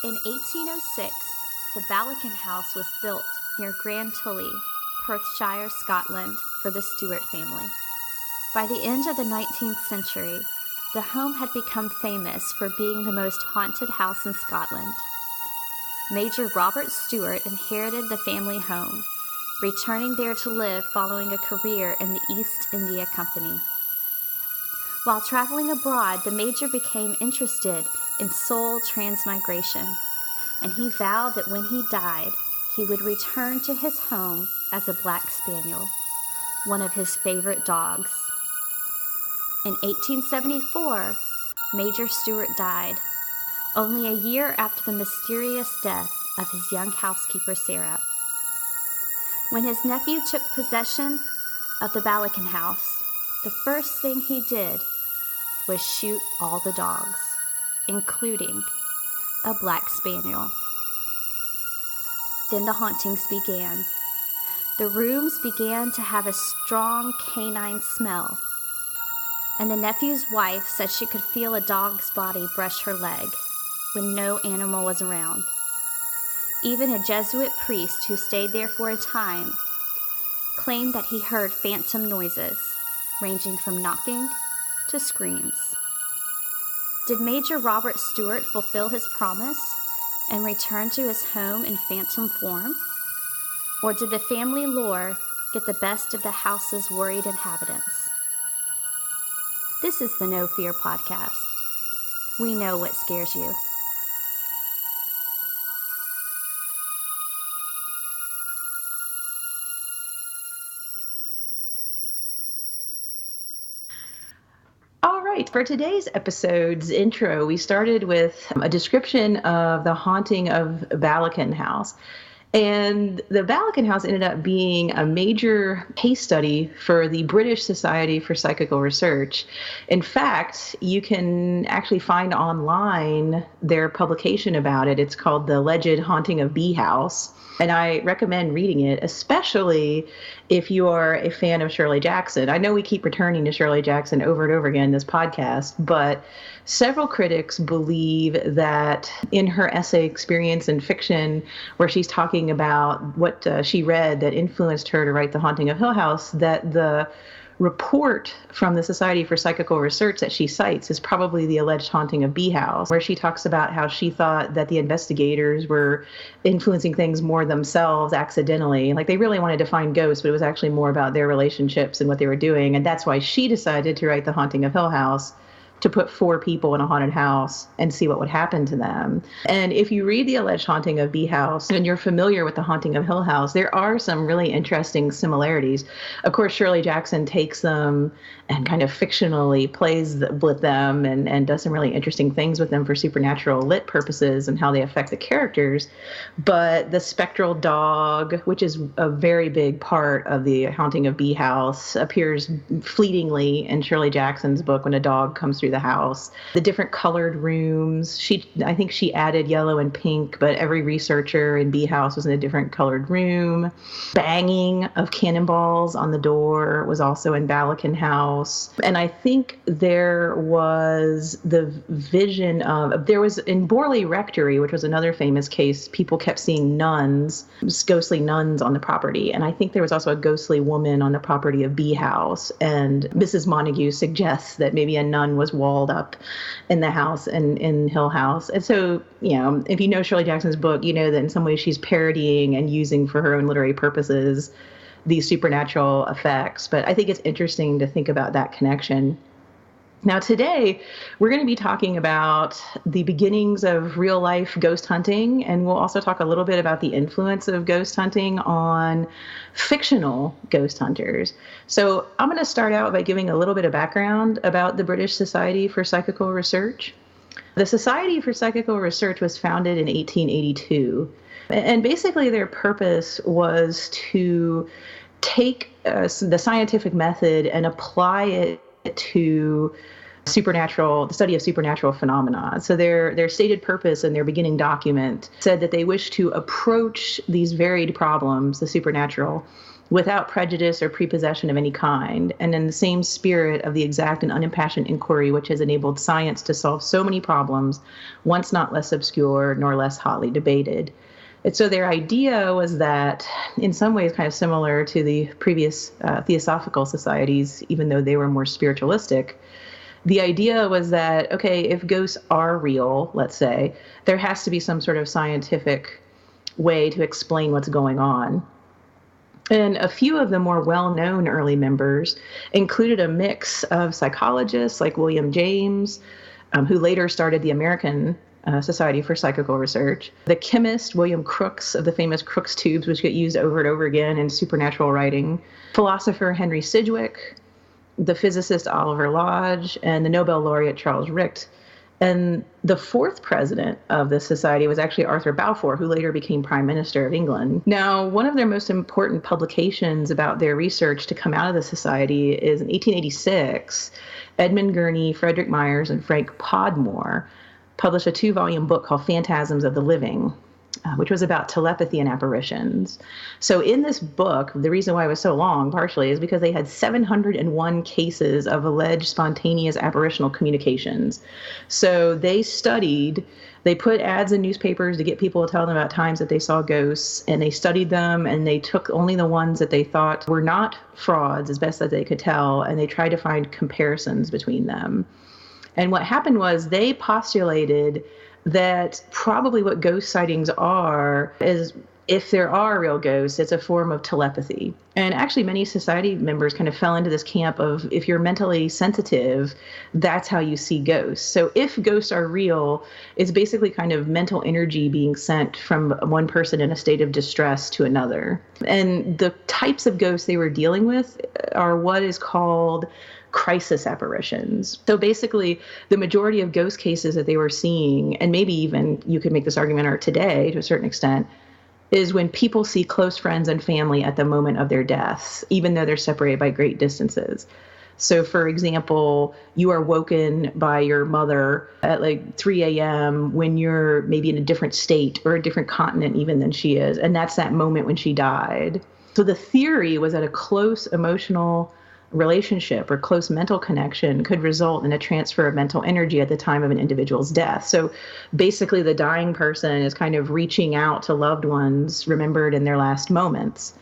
In 1806, the Balakin House was built near Grand Tully, Perthshire, Scotland, for the Stuart family. By the end of the 19th century, the home had become famous for being the most haunted house in Scotland. Major Robert Stuart inherited the family home, returning there to live following a career in the East India Company. While traveling abroad, the Major became interested in soul transmigration, and he vowed that when he died, he would return to his home as a black spaniel, one of his favorite dogs. In 1874, Major Stuart died, only a year after the mysterious death of his young housekeeper, Sarah. When his nephew took possession of the Balakin House, the first thing he did was shoot all the dogs, including a black spaniel. Then the hauntings began. The rooms began to have a strong canine smell, and the nephew's wife said she could feel a dog's body brush her leg when no animal was around. Even a Jesuit priest who stayed there for a time claimed that he heard phantom noises, ranging from knocking to screams. Did Major Robert Stuart fulfill his promise and return to his home in phantom form? Or did the family lore get the best of the house's worried inhabitants? This is the No Fear Podcast. We know what scares you. For today's episode's intro, we started with a description of the haunting of Balakin House. And the Balakin House ended up being a major case study for the British Society for Psychical Research. In fact, you can actually find online their publication about it. It's called The Alleged Haunting of B House. And I recommend reading it, especially if you are a fan of Shirley Jackson. I know we keep returning to Shirley Jackson over and over again in this podcast, but several critics believe that in her essay, Experience in Fiction, where she's talking about what she read that influenced her to write The Haunting of Hill House, that the report from the Society for Psychical Research that she cites is probably The Alleged Haunting of B House, where she talks about how she thought that the investigators were influencing things more themselves accidentally. Like they really wanted to find ghosts, but it was actually more about their relationships and what they were doing. And that's why she decided to write The Haunting of Hill House, to put 4 people in a haunted house and see what would happen to them. And if you read The Alleged Haunting of B House and you're familiar with The Haunting of Hill House, there are some really interesting similarities. Of course, Shirley Jackson takes them and kind of fictionally plays with them and does some really interesting things with them for supernatural lit purposes and how they affect the characters. But the spectral dog, which is a very big part of The Haunting of B House, appears fleetingly in Shirley Jackson's book when a dog comes through the house. The different colored rooms, I think she added yellow and pink, but every researcher in B House was in a different colored room. Banging of cannonballs on the door was also in Balakin House. And I think there was the vision of, there was in Borley Rectory, which was another famous case, people kept seeing nuns, ghostly nuns on the property. And I think there was also a ghostly woman on the property of B House. And Mrs. Montague suggests that maybe a nun was walled up in the house in Hill House. And so, you know, if you know Shirley Jackson's book, you know that in some ways she's parodying and using for her own literary purposes these supernatural effects. But I think it's interesting to think about that connection. Now, today, we're going to be talking about the beginnings of real-life ghost hunting, and we'll also talk a little bit about the influence of ghost hunting on fictional ghost hunters. So I'm going to start out by giving a little bit of background about the British Society for Psychical Research. The Society for Psychical Research was founded in 1882, and basically their purpose was to take the scientific method and apply it to the study of supernatural phenomena. So their stated purpose in their beginning document said that they wish to approach these varied problems, the supernatural, without prejudice or prepossession of any kind, and in the same spirit of the exact and unimpassioned inquiry which has enabled science to solve so many problems, once not less obscure nor less hotly debated. And so their idea was that, in some ways kind of similar to the previous theosophical societies, even though they were more spiritualistic, the idea was that, okay, if ghosts are real, let's say, there has to be some sort of scientific way to explain what's going on. And a few of the more well-known early members included a mix of psychologists like William James, who later started the American Society for Psychical Research, the chemist William Crookes of the famous Crookes tubes, which get used over and over again in supernatural writing, philosopher Henry Sidgwick, the physicist Oliver Lodge, and the Nobel laureate Charles Richter. And the fourth president of the society was actually Arthur Balfour, who later became Prime Minister of England. Now, one of their most important publications about their research to come out of the society is in 1886, Edmund Gurney, Frederick Myers, and Frank Podmore published a 2-volume book called Phantasms of the Living, which was about telepathy and apparitions. So in this book, the reason why it was so long, partially, is because they had 701 cases of alleged spontaneous apparitional communications. So they put ads in newspapers to get people to tell them about times that they saw ghosts, and they studied them, and they took only the ones that they thought were not frauds, as best as they could tell, and they tried to find comparisons between them. And what happened was they postulated that probably what ghost sightings are is, if there are real ghosts, it's a form of telepathy. And actually many society members kind of fell into this camp of, if you're mentally sensitive, that's how you see ghosts. So if ghosts are real, it's basically kind of mental energy being sent from one person in a state of distress to another. And the types of ghosts they were dealing with are what is called crisis apparitions. So basically, the majority of ghost cases that they were seeing, and maybe even you could make this argument are today to a certain extent, is when people see close friends and family at the moment of their deaths, even though they're separated by great distances. So, for example, you are woken by your mother at like 3 a.m. when you're maybe in a different state or a different continent even than she is, and that's that moment when she died. So the theory was that a close emotional relationship or close mental connection could result in a transfer of mental energy at the time of an individual's death. So basically the dying person is kind of reaching out to loved ones remembered in their last moments.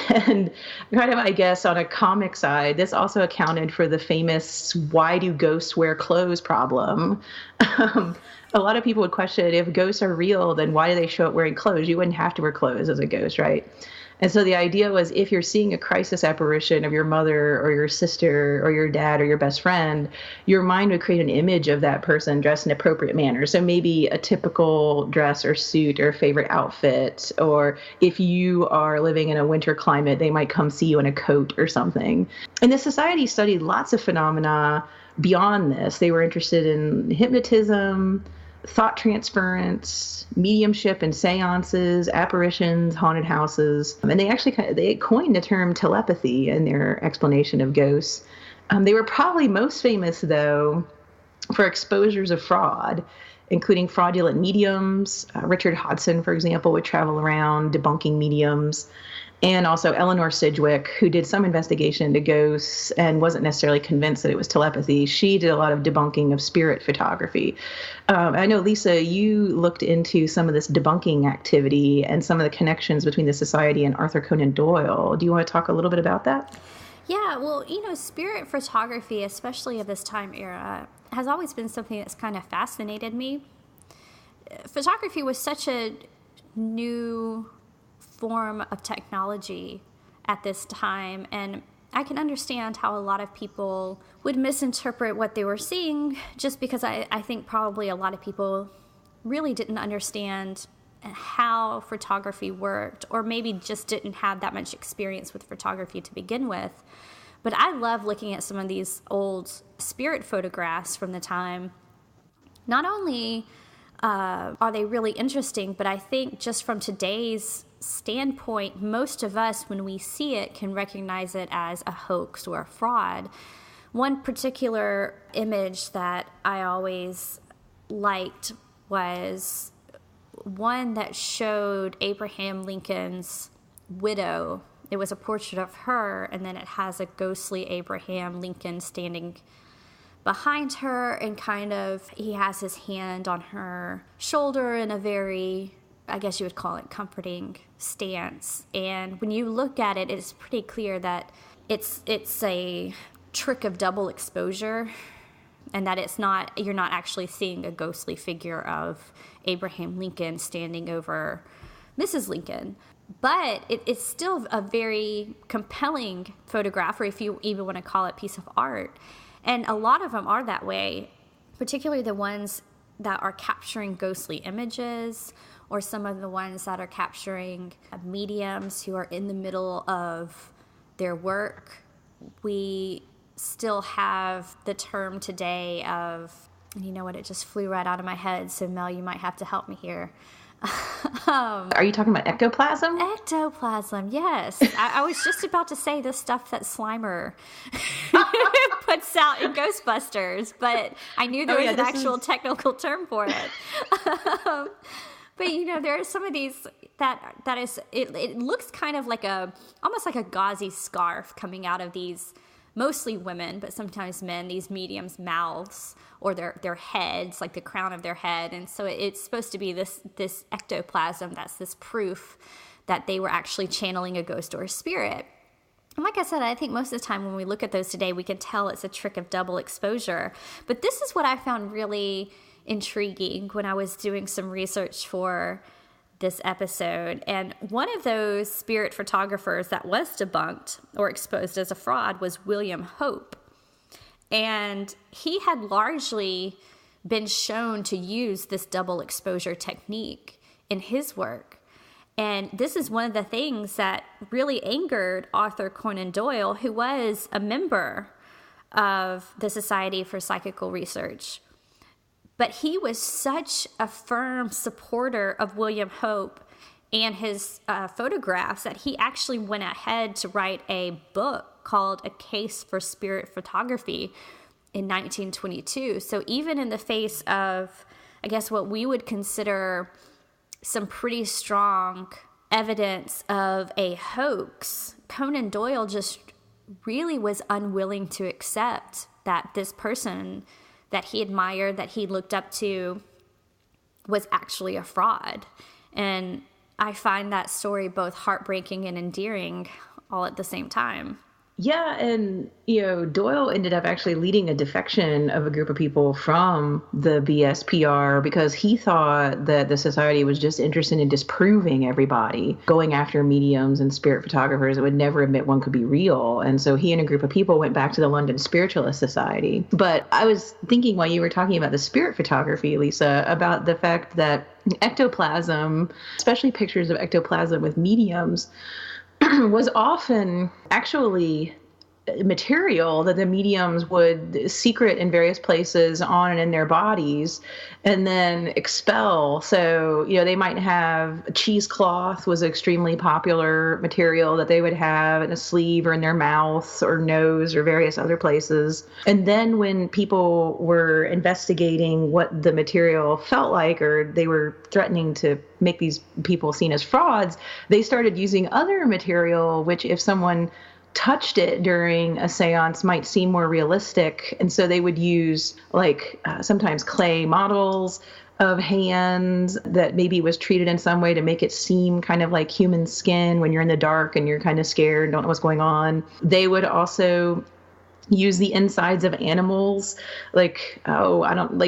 And kind of, I guess, on a comic side, this also accounted for the famous "why do ghosts wear clothes" problem. A lot of people would question, if ghosts are real, then why do they show up wearing clothes? You wouldn't have to wear clothes as a ghost, right? And so the idea was, if you're seeing a crisis apparition of your mother or your sister or your dad or your best friend, your mind would create an image of that person dressed in an appropriate manner. So maybe a typical dress or suit or favorite outfit, or if you are living in a winter climate, they might come see you in a coat or something. And the society studied lots of phenomena beyond this. They were interested in hypnotism, thought transference, mediumship and seances, apparitions, haunted houses. And they coined the term telepathy in their explanation of ghosts. They were probably most famous, though, for exposures of fraud, including fraudulent mediums. Richard Hodson, for example, would travel around debunking mediums. And also Eleanor Sidgwick, who did some investigation into ghosts and wasn't necessarily convinced that it was telepathy. She did a lot of debunking of spirit photography. I know, Lisa, you looked into some of this debunking activity and some of the connections between the society and Arthur Conan Doyle. Do you want to talk a little bit about that? Yeah, well, spirit photography, especially of this time era, has always been something that's kind of fascinated me. Photography was such a new form of technology at this time, and I can understand how a lot of people would misinterpret what they were seeing, just because I think probably a lot of people really didn't understand how photography worked, or maybe just didn't have that much experience with photography to begin with. But I love looking at some of these old spirit photographs from the time. Not only are they really interesting, but I think just from today's standpoint, most of us, when we see it, can recognize it as a hoax or a fraud. One particular image that I always liked was one that showed Abraham Lincoln's widow. it was a portrait of her, and then it has a ghostly Abraham Lincoln standing behind her, and kind of he has his hand on her shoulder in a very, I guess you would call it, comforting stance. And when you look at it, it's pretty clear that it's a trick of double exposure, and that you're not actually seeing a ghostly figure of Abraham Lincoln standing over Mrs. Lincoln. But it's still a very compelling photograph, or if you even want to call it piece of art. And a lot of them are that way, particularly the ones that are capturing ghostly images, or some of the ones that are capturing mediums who are in the middle of their work. We still have the term today of, and you know what, it just flew right out of my head, so Mel, you might have to help me here. Are you talking about ectoplasm? Ectoplasm, yes. I was just about to say the stuff that Slimer puts out in Ghostbusters, but I knew there was an actual technical term for it. But you know, there are some of these that is, it looks kind of like almost like a gauzy scarf coming out of these, mostly women, but sometimes men, these mediums' mouths or their heads, like the crown of their head. And so it's supposed to be this ectoplasm that's this proof that they were actually channeling a ghost or a spirit. And like I said, I think most of the time when we look at those today, we can tell it's a trick of double exposure. But this is what I found really intriguing when I was doing some research for this episode. And one of those spirit photographers that was debunked or exposed as a fraud was William Hope. And he had largely been shown to use this double exposure technique in his work. And this is one of the things that really angered Arthur Conan Doyle, who was a member of the Society for Psychical Research. But he was such a firm supporter of William Hope and his photographs that he actually went ahead to write a book called A Case for Spirit Photography in 1922. So even in the face of, I guess, what we would consider some pretty strong evidence of a hoax, Conan Doyle just really was unwilling to accept that this person that he admired, that he looked up to, was actually a fraud. And I find that story both heartbreaking and endearing all at the same time. Yeah, and, Doyle ended up actually leading a defection of a group of people from the BSPR because he thought that the society was just interested in disproving everybody, going after mediums and spirit photographers that would never admit one could be real. And so he and a group of people went back to the London Spiritualist Society. But I was thinking while you were talking about the spirit photography, Lisa, about the fact that ectoplasm, especially pictures of ectoplasm with mediums, was often actually material that the mediums would secret in various places on and in their bodies and then expel. So, they might have cheesecloth was extremely popular material that they would have in a sleeve or in their mouth or nose or various other places. And then when people were investigating what the material felt like, or they were threatening to make these people seen as frauds, they started using other material, which if someone touched it during a seance might seem more realistic. And so they would use sometimes clay models of hands that maybe was treated in some way to make it seem kind of like human skin when you're in the dark and you're kind of scared, don't know what's going on. They would also use the insides of animals, like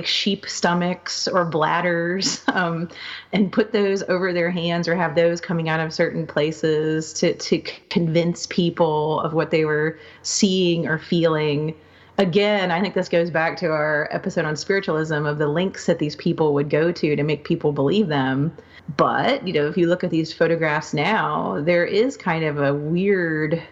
sheep stomachs or bladders, and put those over their hands or have those coming out of certain places to convince people of what they were seeing or feeling. Again, I think this goes back to our episode on spiritualism of the links that these people would go to make people believe them. But, if you look at these photographs now, there is kind of a weird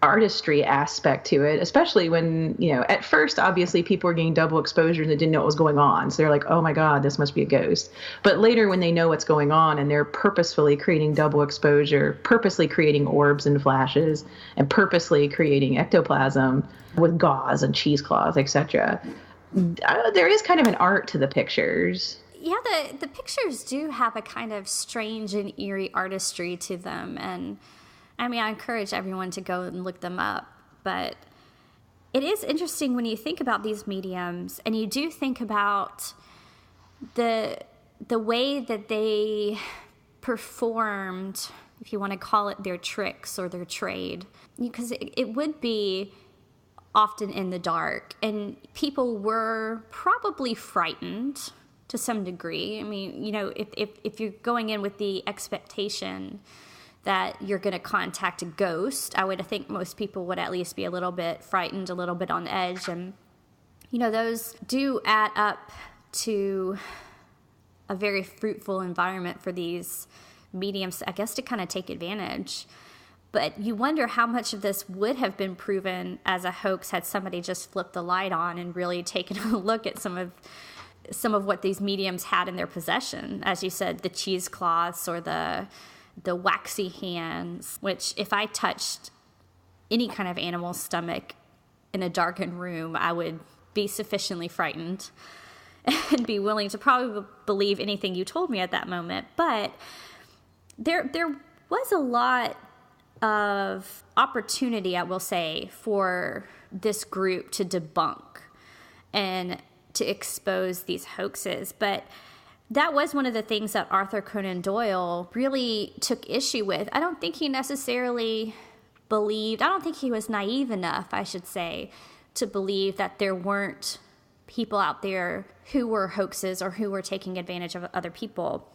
artistry aspect to it, especially when, at first, obviously, people were getting double exposure and they didn't know what was going on. So they're like, oh my God, this must be a ghost. But later when they know what's going on and they're purposefully creating double exposure, purposely creating orbs and flashes, and purposely creating ectoplasm with gauze and cheesecloth, etc., there is kind of an art to the pictures. Yeah, the pictures do have a kind of strange and eerie artistry to them. And I mean, I encourage everyone to go and look them up, but it is interesting when you think about these mediums, and you do think about the way that they performed, if you want to call it their tricks or their trade, because it would be often in the dark, and people were probably frightened to some degree. I mean, you know, if you're going in with the expectation that you're going to contact a ghost, I would think most people would at least be a little bit frightened, a little bit on edge. And, you know, those do add up to a very fruitful environment for these mediums, I guess, to kind of take advantage. But you wonder how much of this would have been proven as a hoax had somebody just flipped the light on and really taken a look at some of what these mediums had in their possession. As you said, the cheesecloths or the waxy hands, which if I touched any kind of animal's stomach in a darkened room, I would be sufficiently frightened and be willing to probably believe anything you told me at that moment. But there was a lot of opportunity, I will say, for this group to debunk and to expose these hoaxes. But that was one of the things that Arthur Conan Doyle really took issue with. I don't think he necessarily believed, I don't think he was naive enough, I should say, to believe that there weren't people out there who were hoaxes or who were taking advantage of other people.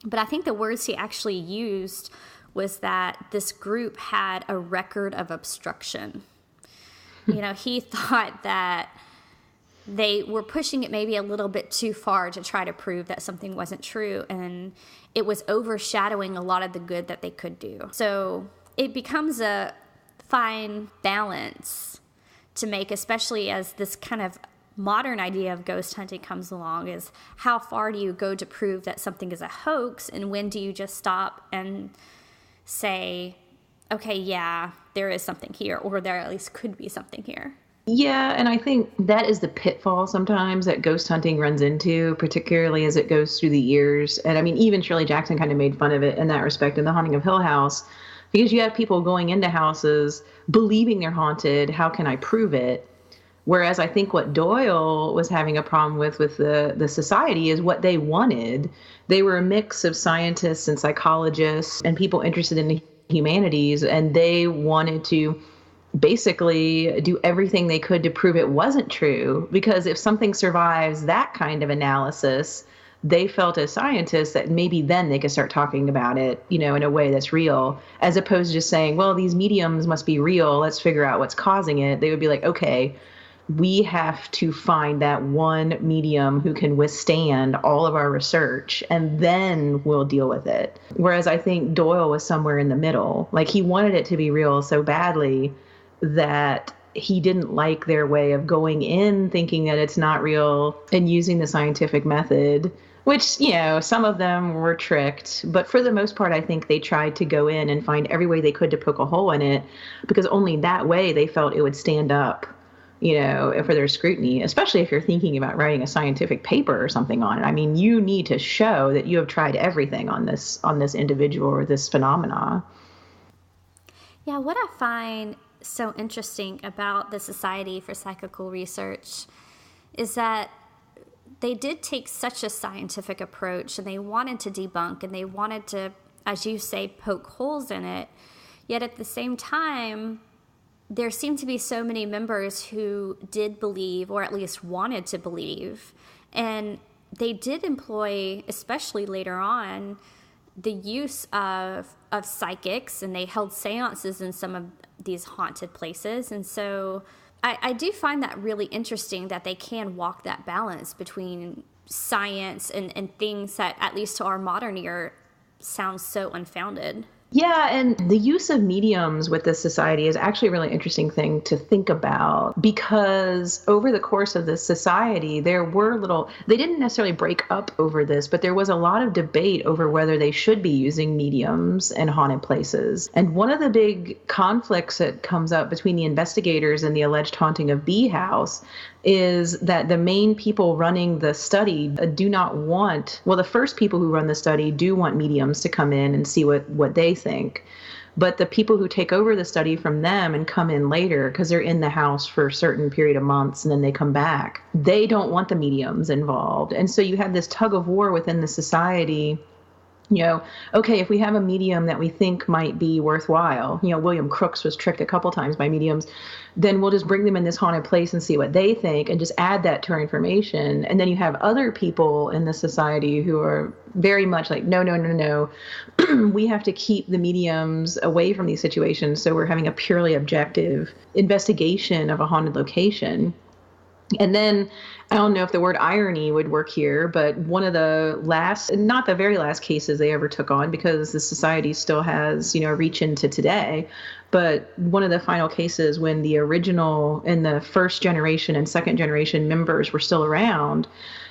But I think the words he actually used was that this group had a record of obstruction. You know, he thought that they were pushing it maybe a little bit too far to try to prove that something wasn't true, and it was overshadowing a lot of the good that they could do. So it becomes a fine balance to make, especially as this kind of modern idea of ghost hunting comes along, is how far do you go to prove that something is a hoax, and when do you just stop and say, okay, yeah, there is something here, or there at least could be something here. Yeah, and I think that is the pitfall sometimes that ghost hunting runs into, particularly as it goes through the years. And I mean, even Shirley Jackson kind of made fun of it in that respect in The Haunting of Hill House, because you have people going into houses believing they're haunted. How can I prove it? Whereas I think what Doyle was having a problem with the society is what they wanted. They were a mix of scientists and psychologists and people interested in the humanities, and they wanted to basically do everything they could to prove it wasn't true, because if something survives that kind of analysis, they felt as scientists that maybe then they could start talking about it, you know, in a way that's real, as opposed to just saying, well, these mediums must be real, let's figure out what's causing it. They would be like, okay, we have to find that one medium who can withstand all of our research, and then we'll deal with it. Whereas I think Doyle was somewhere in the middle. Like, he wanted it to be real so badly that he didn't like their way of going in thinking that it's not real and using the scientific method, which, you know, some of them were tricked. But for the most part, I think they tried to go in and find every way they could to poke a hole in it, because only that way they felt it would stand up, you know, for their scrutiny, especially if you're thinking about writing a scientific paper or something on it. I mean, you need to show that you have tried everything on this individual or this phenomena. Yeah, what I find so interesting about the Society for Psychical Research is that they did take such a scientific approach, and they wanted to debunk, and they wanted to, as you say, poke holes in it. Yet at the same time, there seemed to be so many members who did believe, or at least wanted to believe. And they did employ, especially later on, the use of psychics, and they held seances in some of these haunted places. And so I do find that really interesting, that they can walk that balance between science and things that, at least to our modern ear, sounds so unfounded. Yeah, and the use of mediums with this society is actually a really interesting thing to think about, because over the course of this society, they didn't necessarily break up over this, but there was a lot of debate over whether they should be using mediums in haunted places. And one of the big conflicts that comes up between the investigators and the alleged haunting of Bee House is that the main people running the study do not want, well, the first people who run the study do want mediums to come in and see what they think. But the people who take over the study from them and come in later, because they're in the house for a certain period of months and then they come back, they don't want the mediums involved. And so you have this tug of war within the society. Okay, if we have a medium that we think might be worthwhile, William Crooks was tricked a couple times by mediums, then we'll just bring them in this haunted place and see what they think and just add that to our information. And then you have other people in the society who are very much like, no, no, no, no. We have to keep the mediums away from these situations. So we're having a purely objective investigation of a haunted location. And then I don't know if the word irony would work here, but one of the last, not the very last cases they ever took on, because the society still has, reach into today. But one of the final cases when the original and the first generation and second generation members were still around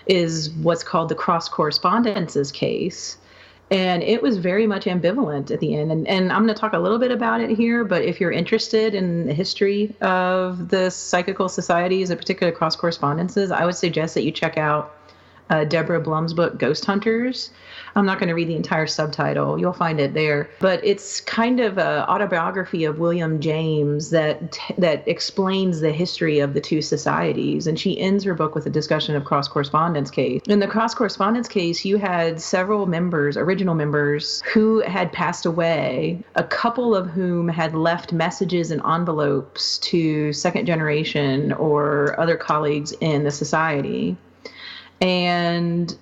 is what's called the cross correspondences case. And it was very much ambivalent at the end. And I'm going to talk a little bit about it here, but if you're interested in the history of the psychical societies, in particular cross correspondences, I would suggest that you check out Deborah Blum's book, Ghost Hunters. I'm not going to read the entire subtitle. You'll find it there. But it's kind of an autobiography of William James that explains the history of the two societies. And she ends her book with a discussion of cross-correspondence case. In the cross-correspondence case, you had several members, original members, who had passed away, a couple of whom had left messages and envelopes to second generation or other colleagues in the society. And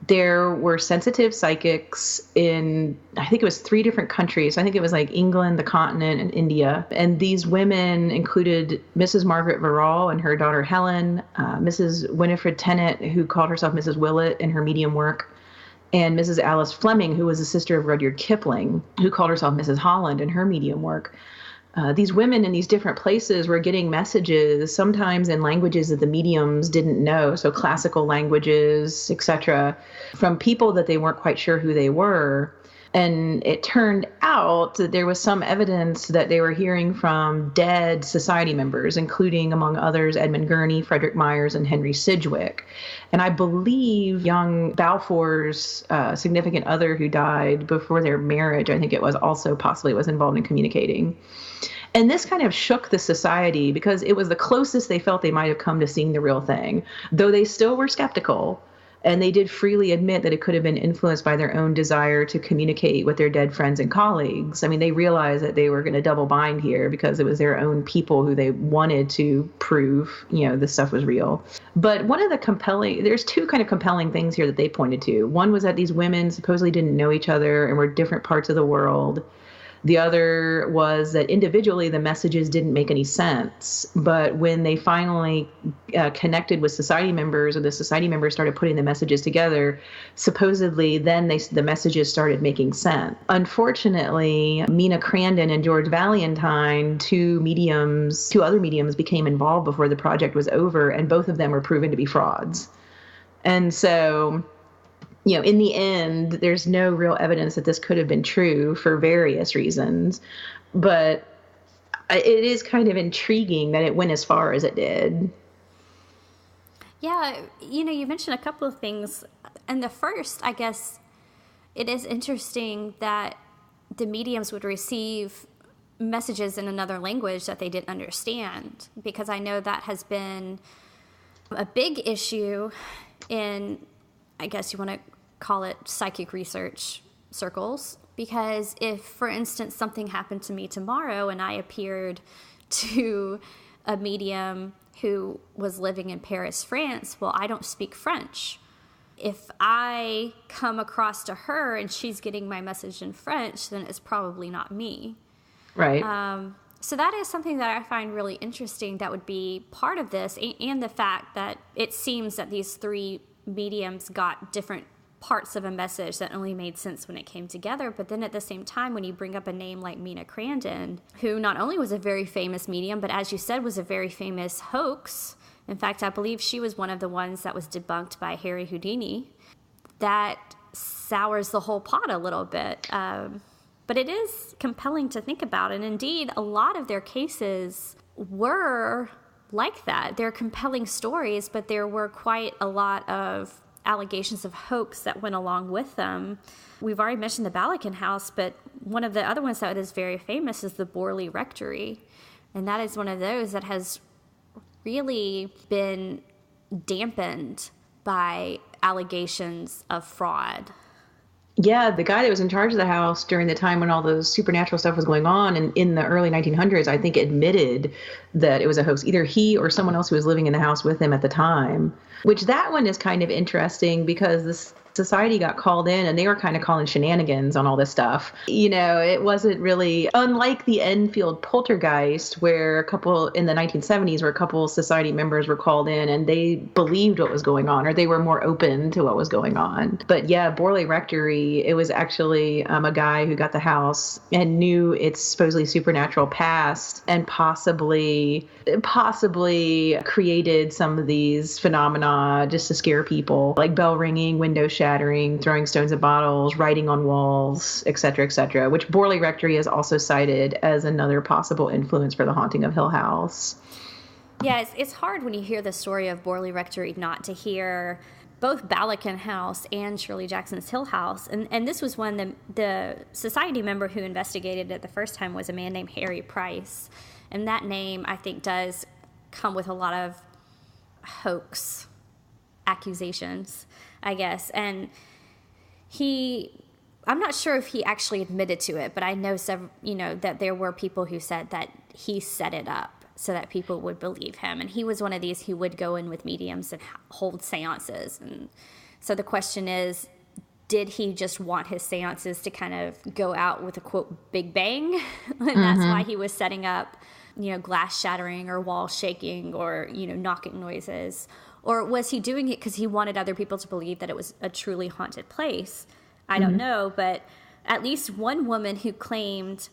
there were sensitive psychics in, I think it was 3 different countries. I think it was like England, the continent, and India. And these women included Mrs. Margaret Verrall and her daughter Helen, Mrs. Winifred Tennant, who called herself Mrs. Willett in her medium work, and Mrs. Alice Fleming, who was the sister of Rudyard Kipling, who called herself Mrs. Holland in her medium work. These women in these different places were getting messages, sometimes in languages that the mediums didn't know, so classical languages, etc., from people that they weren't quite sure who they were. And it turned out that there was some evidence that they were hearing from dead society members, including, among others, Edmund Gurney, Frederick Myers, and Henry Sidgwick. And I believe young Balfour's significant other who died before their marriage, I think it was, also possibly was involved in communicating. And this kind of shook the society because it was the closest they felt they might have come to seeing the real thing, though they still were skeptical. And they did freely admit that it could have been influenced by their own desire to communicate with their dead friends and colleagues. I mean, they realized that they were going to double bind here because it was their own people who they wanted to prove, this stuff was real. But there's 2 kind of compelling things here that they pointed to. One was that these women supposedly didn't know each other and were different parts of the world. The other was that individually the messages didn't make any sense, but when they finally connected with society members, or the society members started putting the messages together, supposedly then the messages started making sense. Unfortunately, Mina Crandon and George Valentine, 2 other mediums, became involved before the project was over, and both of them were proven to be frauds. And so, in the end, there's no real evidence that this could have been true for various reasons. But it is kind of intriguing that it went as far as it did. Yeah, you mentioned a couple of things. And the first, I guess, it is interesting that the mediums would receive messages in another language that they didn't understand, because I know that has been a big issue in, I guess you want to call it, psychic research circles. Because if, for instance, something happened to me tomorrow and I appeared to a medium who was living in Paris, France, well, I don't speak French. If I come across to her and she's getting my message in French, then it's probably not me. Right. So that is something that I find really interesting that would be part of this, and the fact that it seems that these 3 mediums got different parts of a message that only made sense when it came together. But then at the same time, when you bring up a name like Mina Crandon, who not only was a very famous medium, but as you said, was a very famous hoax. In fact, I believe she was one of the ones that was debunked by Harry Houdini. That sours the whole pot a little bit. But it is compelling to think about. And indeed, a lot of their cases were like that. They're compelling stories, but there were quite a lot of allegations of hoax that went along with them. We've already mentioned the Balakin house, but one of the other ones that is very famous is the Borley Rectory. And that is one of those that has really been dampened by allegations of fraud. Yeah, the guy that was in charge of the house during the time when all the supernatural stuff was going on and in the early 1900s, I think admitted that it was a hoax. Either he or someone else who was living in the house with him at the time, which that one is kind of interesting because this society got called in and they were kind of calling shenanigans on all this stuff. You know, it wasn't really unlike the Enfield poltergeist, where a couple in the 1970s, where a couple society members were called in and they believed what was going on, or they were more open to what was going on. But yeah, Borley Rectory, it was actually a guy who got the house and knew its supposedly supernatural past and possibly created some of these phenomena just to scare people, like bell ringing, window shattering, throwing stones at bottles, writing on walls, etc., which Borley Rectory is also cited as another possible influence for the haunting of Hill House. Yeah, it's hard when you hear the story of Borley Rectory not to hear both Balakin House and Shirley Jackson's Hill House. And this was one, the society member who investigated it the first time was a man named Harry Price. And that name, I think, does come with a lot of hoax accusations, I guess. And I'm not sure if he actually admitted to it, but I know that there were people who said that he set it up so that people would believe him. And he was one of these who would go in with mediums and hold seances. And so the question is, did he just want his seances to kind of go out with a, quote, big bang? And that's why he was setting up, glass shattering or wall shaking or, knocking noises. Or was he doing it because he wanted other people to believe that it was a truly haunted place? I don't know, but at least one woman who claimed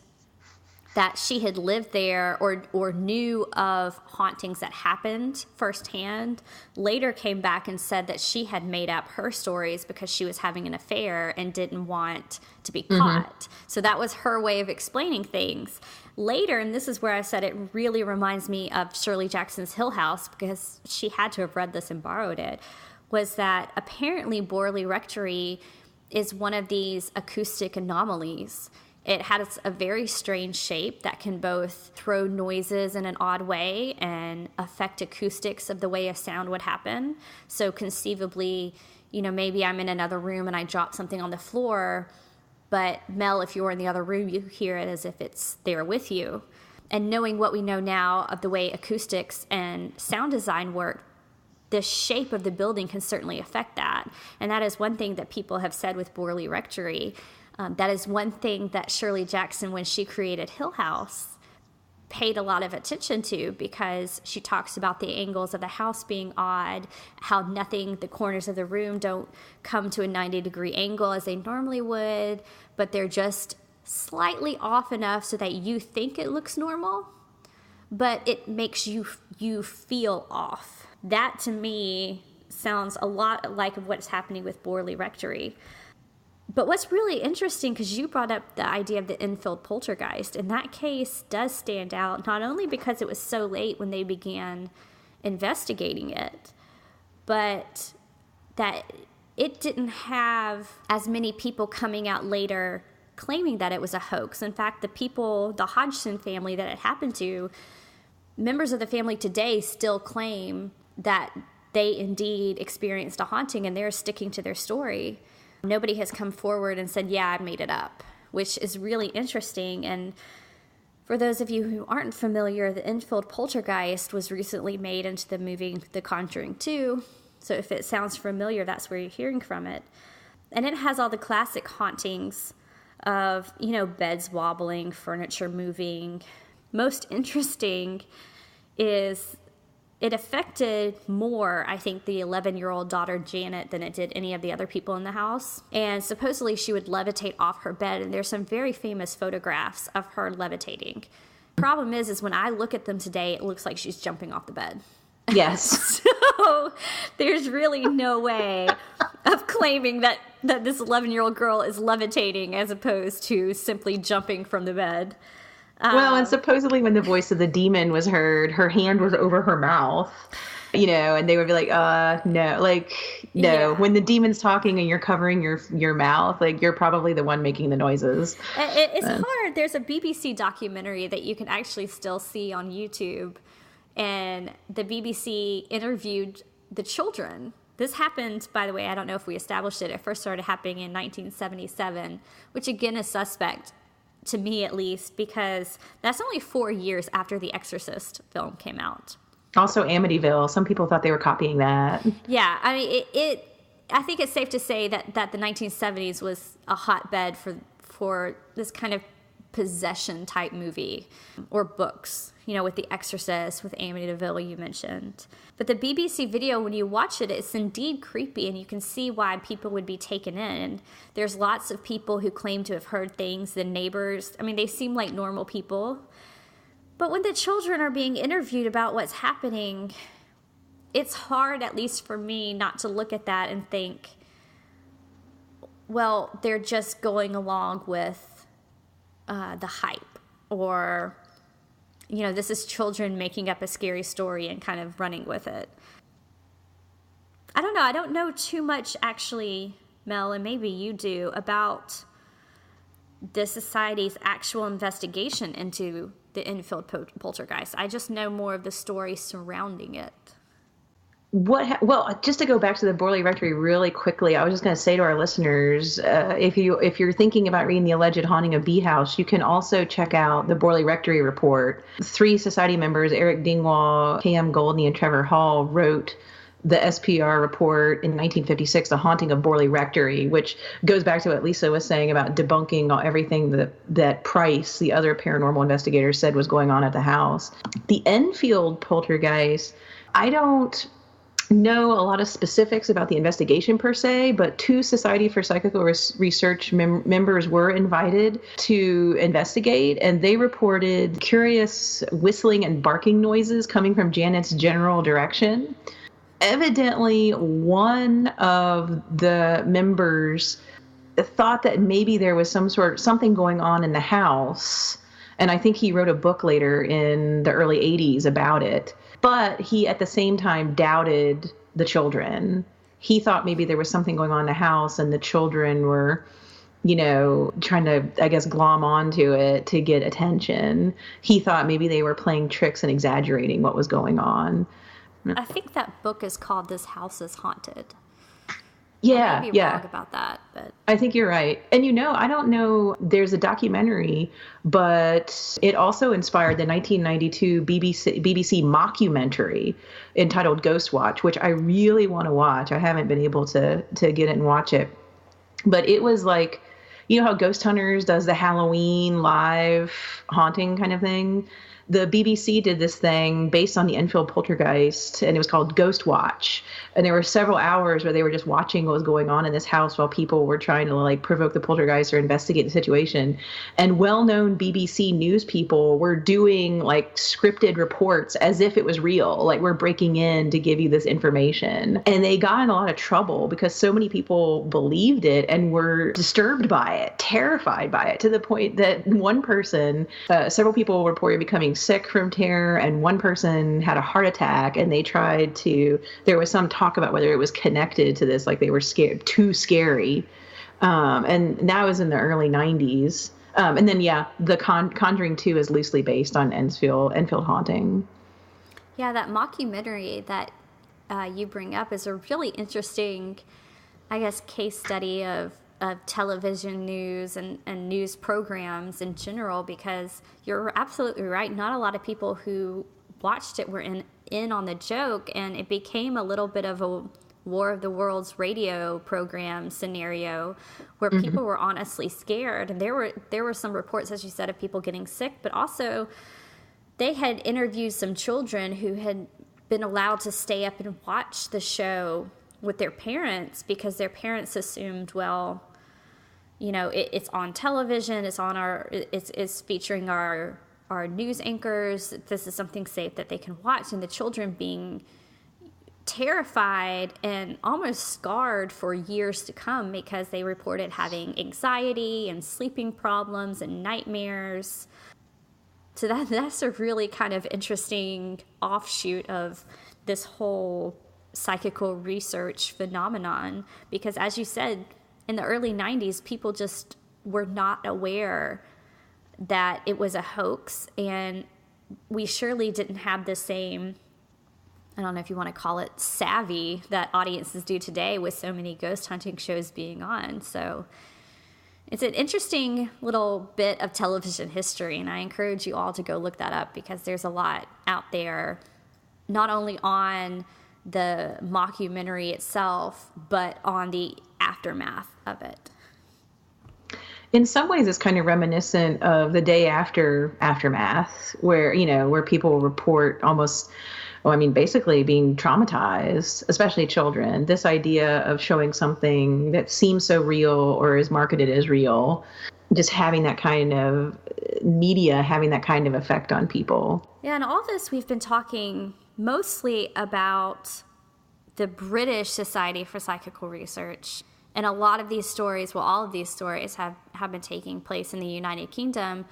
that she had lived there or knew of hauntings that happened firsthand later came back and said that she had made up her stories because she was having an affair and didn't want to be caught. So that was her way of explaining things. Later, and this is where I said it really reminds me of Shirley Jackson's Hill House because she had to have read this and borrowed it, was that apparently Borley Rectory is one of these acoustic anomalies. It has a very strange shape that can both throw noises in an odd way and affect acoustics of the way a sound would happen. So conceivably, maybe I'm in another room and I drop something on the floor, but Mel, if you're in the other room, you hear it as if it's there with you. And knowing what we know now of the way acoustics and sound design work, the shape of the building can certainly affect that. And that is one thing that people have said with Borley Rectory. That is one thing that Shirley Jackson, when she created Hill House, paid a lot of attention to because she talks about the angles of the house being odd, how the corners of the room don't come to a 90-degree angle as they normally would, but they're just slightly off enough so that you think it looks normal, but it makes you feel off. That, to me, sounds a lot like what's happening with Borley Rectory. But what's really interesting, because you brought up the idea of the Enfield poltergeist, and that case does stand out, not only because it was so late when they began investigating it, but that it didn't have as many people coming out later claiming that it was a hoax. In fact, the Hodgson family that it happened to, members of the family today still claim that they indeed experienced a haunting, and they're sticking to their story. Nobody has come forward and said, yeah, I made it up, which is really interesting. And for those of you who aren't familiar, the Enfield poltergeist was recently made into the movie The Conjuring 2. So if it sounds familiar, that's where you're hearing from it. And it has all the classic hauntings of, beds wobbling, furniture moving. Most interesting is it affected more, I think, the 11-year-old daughter, Janet, than it did any of the other people in the house. And supposedly she would levitate off her bed, and there's some very famous photographs of her levitating. Problem is when I look at them today, it looks like she's jumping off the bed. Yes. So there's really no way of claiming that this 11-year-old girl is levitating as opposed to simply jumping from the bed. Well, and supposedly when the voice of the demon was heard, her hand was over her mouth. And they would be like, no, like, no, Yeah. when the demon's talking and you're covering your mouth, like, you're probably the one making the noises. It's hard. There's a BBC documentary that you can actually still see on YouTube, and the BBC interviewed the children. This happened, by the way, I don't know if we established it. It first started happening in 1977, which again is suspect, to me at least, because that's only 4 years after the Exorcist film came out. Also Amityville. Some people thought they were copying that. Yeah, I mean, I think it's safe to say that the 1970s was a hotbed for this kind of possession type movie or books, with The Exorcist, with Amityville you mentioned. But the BBC video, when you watch it, it's indeed creepy, and you can see why people would be taken in. There's lots of people who claim to have heard things. The neighbors, I mean, they seem like normal people. But when the children are being interviewed about what's happening, it's hard, at least for me, not to look at that and think, well, they're just going along with the hype, or, this is children making up a scary story and kind of running with it. I don't know. I don't know too much, actually, Mel, and maybe you do, about the society's actual investigation into the Enfield poltergeist. I just know more of the story surrounding it. Well, just to go back to the Borley Rectory really quickly, I was just going to say to our listeners, if you're thinking about reading The Alleged Haunting of Bee House, you can also check out the Borley Rectory report. 3 society members, Eric Dingwall, K.M. Goldney, and Trevor Hall, wrote the SPR report in 1956, The Haunting of Borley Rectory, which goes back to what Lisa was saying about debunking everything that Price, the other paranormal investigator, said was going on at the house. The Enfield poltergeist, I don't know a lot of specifics about the investigation per se, but 2 Society for Psychical Research members were invited to investigate, and they reported curious whistling and barking noises coming from Janet's general direction. Evidently, one of the members thought that maybe there was something going on in the house, and I think he wrote a book later in the early 80s about it. But he, at the same time, doubted the children. He thought maybe there was something going on in the house, and the children were, trying to, I guess, glom onto it to get attention. He thought maybe they were playing tricks and exaggerating what was going on. I think that book is called This House is Haunted. Yeah, I may be wrong about that, but I think you're right. And I don't know, there's a documentary, but it also inspired the 1992 BBC mockumentary entitled Ghost Watch, which I really want to watch. I haven't been able to get it and watch it. But it was like, how Ghost Hunters does the Halloween live haunting kind of thing? The BBC did this thing based on the Enfield poltergeist, and it was called Ghost Watch. And there were several hours where they were just watching what was going on in this house while people were trying to provoke the poltergeist or investigate the situation. And well-known BBC news people were doing scripted reports as if it was real. We're breaking in to give you this information. And they got in a lot of trouble because so many people believed it and were disturbed by it, terrified by it, to the point that one person, several people reported becoming sick from terror, and one person had a heart attack, and they tried to, there was some talk about whether it was connected to this, they were scared, too scary. And that was in the early 90s. And then, the Conjuring 2 is loosely based on Enfield haunting. Yeah, that mockumentary that you bring up is a really interesting, I guess, case study of television news and news programs in general, because you're absolutely right. Not a lot of people who watched it were in on the joke, and it became a little bit of a War of the Worlds radio program scenario where people were honestly scared. And there were some reports, as you said, of people getting sick, but also they had interviewed some children who had been allowed to stay up and watch the show with their parents because their parents assumed, well, it's on television, it's featuring our news anchors, this is something safe that they can watch. And the children being terrified and almost scarred for years to come because they reported having anxiety and sleeping problems and nightmares. So that's a really kind of interesting offshoot of this whole psychical research phenomenon, because as you said, in the early 90s, people just were not aware that it was a hoax, and we surely didn't have the same, I don't know if you want to call it savvy, that audiences do today with so many ghost hunting shows being on. So it's an interesting little bit of television history, and I encourage you all to go look that up, because there's a lot out there, not only on the mockumentary itself, but on the aftermath of it. In some ways, it's kind of reminiscent of the day after aftermath, where, where people report almost, basically being traumatized, especially children. This idea of showing something that seems so real or is marketed as real, just having that kind of media, having that kind of effect on people. Yeah, and all this, we've been talking mostly about the British Society for Psychical Research. And a lot of these stories, all of these stories have been taking place in the United Kingdom.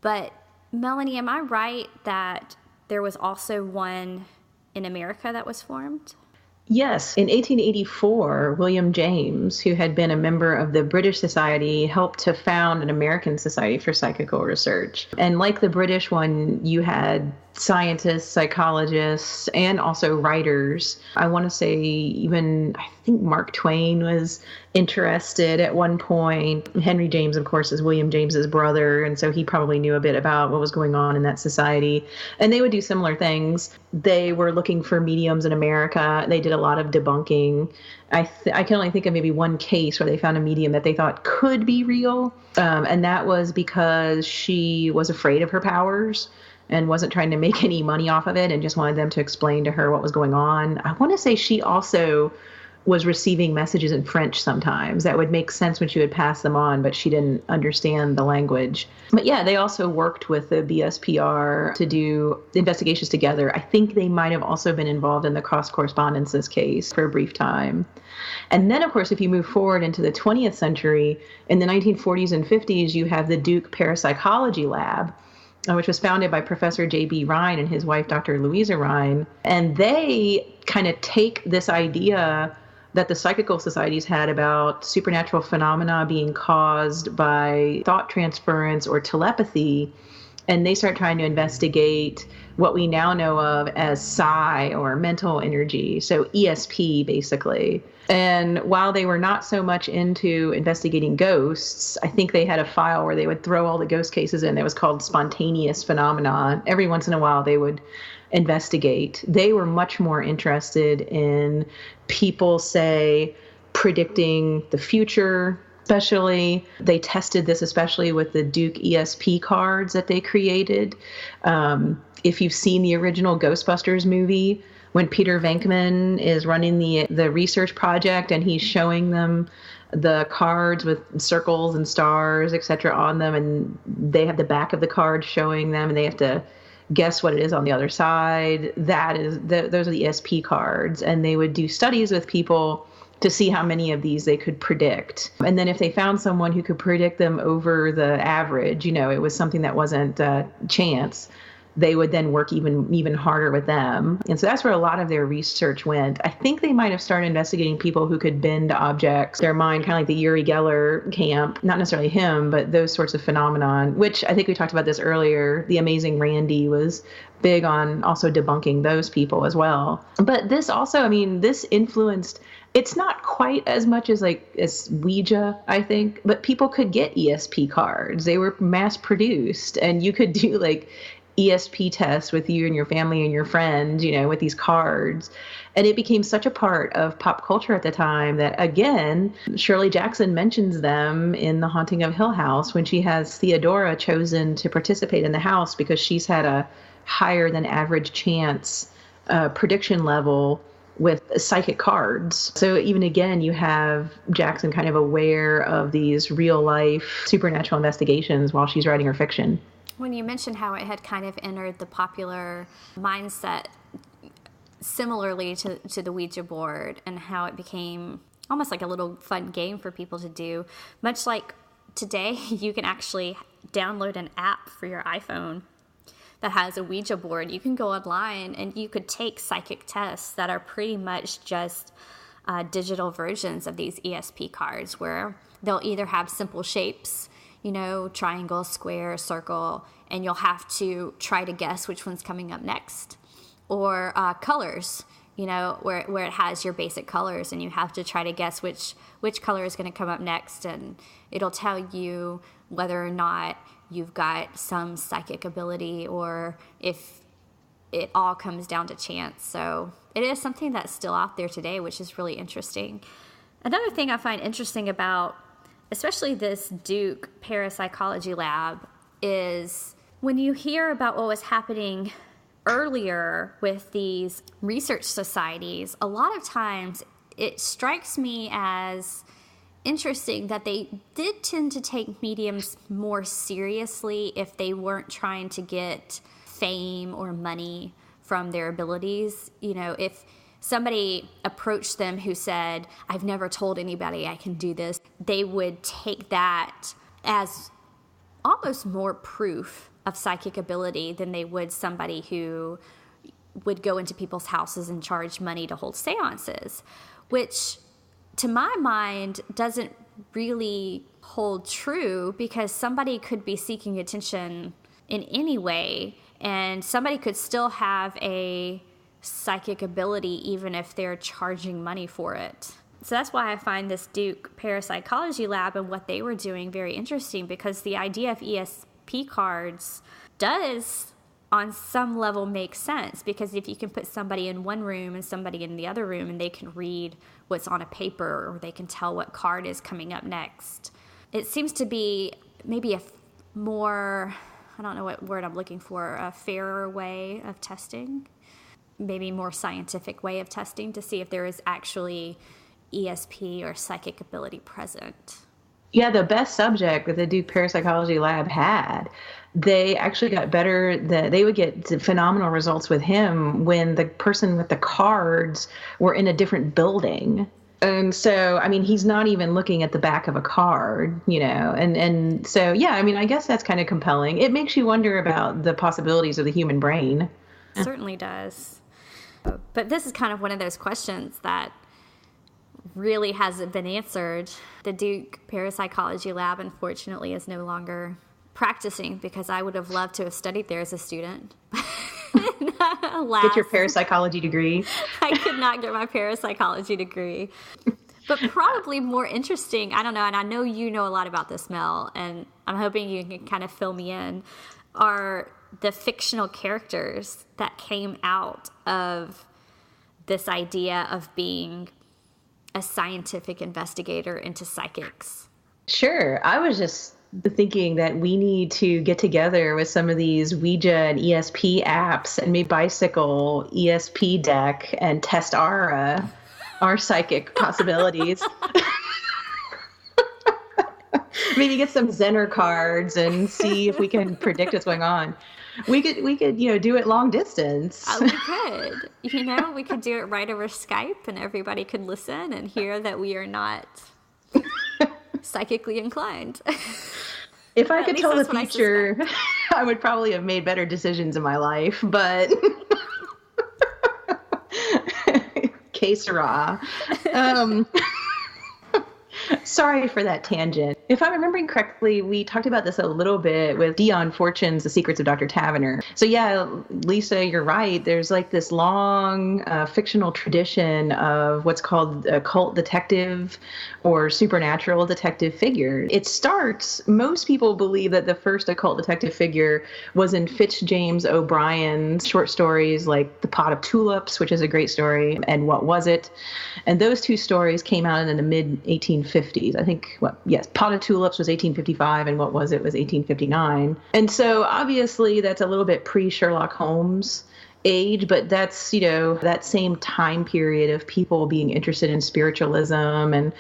But Melanie, am I right that there was also one in America that was formed? Yes. In 1884, William James, who had been a member of the British Society, helped to found an American Society for Psychical Research. And like the British one, you had scientists, psychologists, and also writers. I want to say I think Mark Twain was interested at one point. Henry James, of course, is William James's brother, and so he probably knew a bit about what was going on in that society. And they would do similar things. They were looking for mediums in America. They did a lot of debunking. I can only think of maybe one case where they found a medium that they thought could be real, and that was because she was afraid of her powers and wasn't trying to make any money off of it and just wanted them to explain to her what was going on. I want to say she also was receiving messages in French sometimes that would make sense when she would pass them on, but she didn't understand the language. But yeah, they also worked with the BSPR to do investigations together. I think they might have also been involved in the cross correspondences case for a brief time. And then, of course, if you move forward into the 20th century, in the 1940s and 50s, you have the Duke Parapsychology Lab, which was founded by Professor J.B. Rhine and his wife, Dr. Louisa Rhine. And they kind of take this idea that the psychical societies had about supernatural phenomena being caused by thought transference or telepathy, and they start trying to investigate what we now know of as psi, or mental energy, so ESP basically. And while they were not so much into investigating ghosts, I think they had a file where they would throw all the ghost cases in. It was called spontaneous phenomena. Every once in a while they would investigate. They were much more interested in people, say, predicting the future. Especially, they tested this especially with the Duke ESP cards that they created. If you've seen the original Ghostbusters movie, when Peter Venkman is running the research project and he's showing them the cards with circles and stars, etc. on them, and they have the back of the card showing them, and they have to guess what it is on the other side. Those are the ESP cards, and they would do studies with people to see how many of these they could predict. And then if they found someone who could predict them over the average, it was something that wasn't chance, they would then work even harder with them. And so that's where a lot of their research went. I think they might have started investigating people who could bend objects, their mind, kind of like the Uri Geller camp, not necessarily him, but those sorts of phenomenon, which I think we talked about this earlier. The Amazing Randy was big on also debunking those people as well. But this also, this influenced, it's not quite as much as Ouija, I think, but people could get ESP cards. They were mass produced, and you could do ESP tests with you and your family and your friends, with these cards. And it became such a part of pop culture at the time that, again, Shirley Jackson mentions them in The Haunting of Hill House when she has Theodora chosen to participate in the house because she's had a higher than average chance prediction level with psychic cards. So even again, you have Jackson kind of aware of these real life supernatural investigations while she's writing her fiction. When you mentioned how it had kind of entered the popular mindset similarly to the Ouija board, and how it became almost like a little fun game for people to do, much like today you can actually download an app for your iPhone that has a Ouija board, you can go online and you could take psychic tests that are pretty much just digital versions of these ESP cards, where they'll either have simple shapes, triangle, square, circle, and you'll have to try to guess which one's coming up next, or colors, where it has your basic colors and you have to try to guess which color is going to come up next, and it'll tell you whether or not you've got some psychic ability or if it all comes down to chance. So it is something that's still out there today, which is really interesting. Another thing I find interesting about especially this Duke Parapsychology Lab is when you hear about what was happening earlier with these research societies, a lot of times it strikes me as interesting that they did tend to take mediums more seriously if they weren't trying to get fame or money from their abilities. If somebody approached them who said, "I've never told anybody I can do this," they would take that as almost more proof of psychic ability than they would somebody who would go into people's houses and charge money to hold seances, which to my mind doesn't really hold true, because somebody could be seeking attention in any way and somebody could still have a psychic ability even if they're charging money for it. So that's why I find this Duke Parapsychology Lab and what they were doing very interesting, because the idea of ESP cards does on some level make sense, because if you can put somebody in one room and somebody in the other room and they can read what's on a paper, or they can tell what card is coming up next, it seems to be maybe a more, I don't know what word I'm looking for, a fairer way of testing, maybe more scientific way of testing to see if there is actually ESP or psychic ability present. Yeah, the best subject that the Duke Parapsychology Lab had, they actually got better. They would get phenomenal results with him when the person with the cards were in a different building. And so, he's not even looking at the back of a card, and so, yeah, I guess that's kind of compelling. It makes you wonder about the possibilities of the human brain. It certainly does. But this is kind of one of those questions that really hasn't been answered. The Duke Parapsychology Lab, unfortunately, is no longer practicing, because I would have loved to have studied there as a student. Alas, get your parapsychology degree. I could not get my parapsychology degree. But probably more interesting, I don't know, and I know you know a lot about this, Mel, and I'm hoping you can kind of fill me in, are the fictional characters that came out of this idea of being a scientific investigator into psychics. Sure. I was just thinking that we need to get together with some of these Ouija and ESP apps and maybe bicycle ESP deck and test our psychic possibilities. Maybe get some Zener cards and see if we can predict what's going on. We could do it long distance. We could. We could do it right over Skype, and everybody could listen and hear that we are not psychically inclined. If I could tell the future, I would probably have made better decisions in my life, but que sera. Sorry for that tangent. If I'm remembering correctly, we talked about this a little bit with Dion Fortune's The Secrets of Dr. Tavener. So yeah, Lisa, you're right. There's like this long fictional tradition of what's called occult detective or supernatural detective figure. It starts, most people believe that the first occult detective figure was in James O'Brien's short stories like The Pot of Tulips, which is a great story, and What Was It? And those two stories came out in the mid-1850s. I think, Pot of Tulips was 1855 and What Was It was 1859. And so obviously that's a little bit pre-Sherlock Holmes age, but that's, that same time period of people being interested in spiritualism and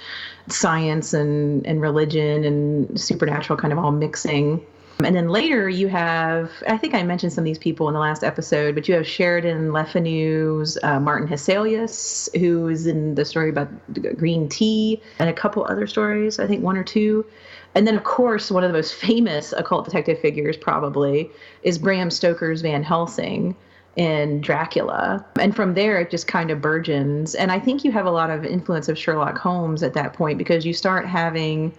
science and religion and supernatural kind of all mixing. And then later you have, I think I mentioned some of these people in the last episode, but you have Sheridan Le Fanu's Martin Hesselius, who is in the story about green tea, and a couple other stories, I think one or two. And then, of course, one of the most famous occult detective figures probably is Bram Stoker's Van Helsing in Dracula. And from there, it just kind of burgeons. And I think you have a lot of influence of Sherlock Holmes at that point, because you start having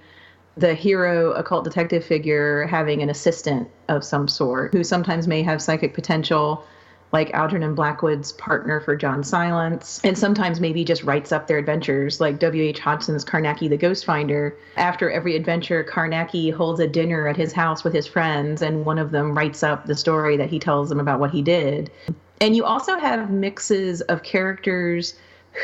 the hero occult detective figure having an assistant of some sort who sometimes may have psychic potential, like Algernon Blackwood's partner for John Silence, and sometimes maybe just writes up their adventures, like W.H. Hodgson's Carnacki the Ghost Finder. After every adventure, Carnacki holds a dinner at his house with his friends, and one of them writes up the story that he tells them about what he did. And you also have mixes of characters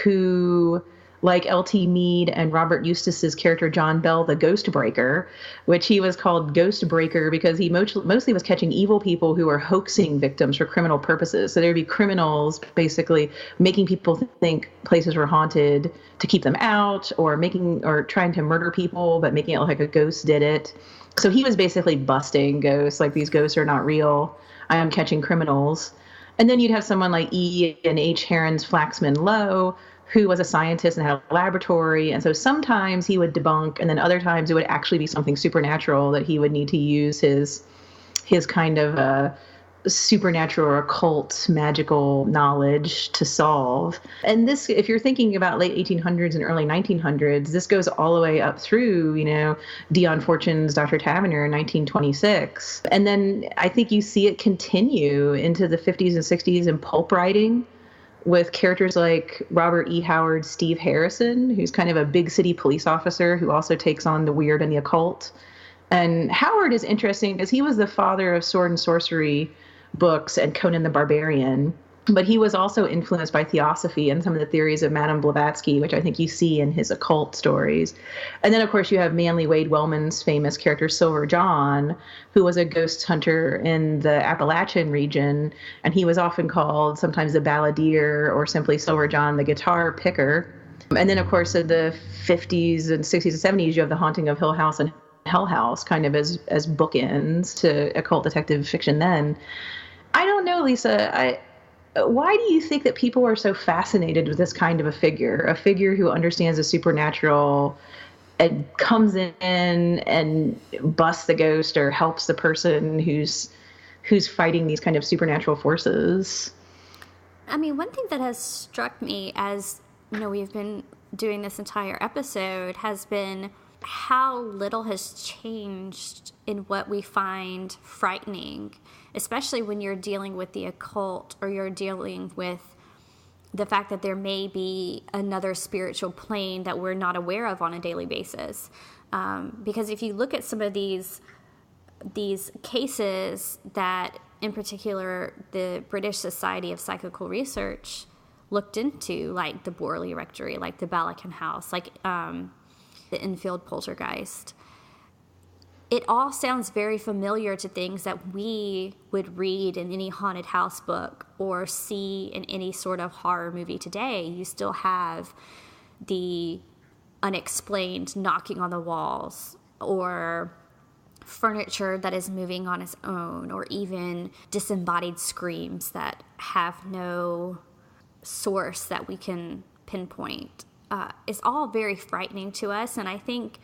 who, like L.T. Mead and Robert Eustace's character John Bell, the Ghost Breaker, which he was called Ghost Breaker because he mostly was catching evil people who were hoaxing victims for criminal purposes. So there'd be criminals basically making people think places were haunted to keep them out, or trying to murder people, but making it look like a ghost did it. So he was basically busting ghosts, like these ghosts are not real. I am catching criminals. And then you'd have someone like E. and H. Heron's Flaxman Lowe, who was a scientist and had a laboratory. And so sometimes he would debunk, and then other times it would actually be something supernatural that he would need to use his kind of supernatural or occult magical knowledge to solve. And this, if you're thinking about late 1800s and early 1900s, this goes all the way up through, Dion Fortune's Dr. Taverner in 1926. And then I think you see it continue into the 50s and 60s in pulp writing, with characters like Robert E. Howard's Steve Harrison, who's kind of a big city police officer who also takes on the weird and the occult. And Howard is interesting because he was the father of sword and sorcery books and Conan the Barbarian, but he was also influenced by theosophy and some of the theories of Madame Blavatsky, which I think you see in his occult stories. And then, of course, you have Manly Wade Wellman's famous character, Silver John, who was a ghost hunter in the Appalachian region. And he was often called sometimes the balladeer or simply Silver John, the guitar picker. And then, of course, in the 50s and 60s and 70s, you have The Haunting of Hill House and Hell House kind of as bookends to occult detective fiction then. I don't know, Lisa. Why do you think that people are so fascinated with this kind of a figure who understands the supernatural and comes in and busts the ghost or helps the person who's fighting these kind of supernatural forces? I mean, one thing that has struck me as, we've been doing this entire episode has been how little has changed in what we find frightening, especially when you're dealing with the occult or you're dealing with the fact that there may be another spiritual plane that we're not aware of on a daily basis. Because if you look at some of these cases that, in particular, the British Society of Psychical Research looked into, like the Borley Rectory, like the Balakan House, like the Enfield Poltergeist, it all sounds very familiar to things that we would read in any haunted house book or see in any sort of horror movie today. You still have the unexplained knocking on the walls, or furniture that is moving on its own, or even disembodied screams that have no source that we can pinpoint. It's all very frightening to us, and I think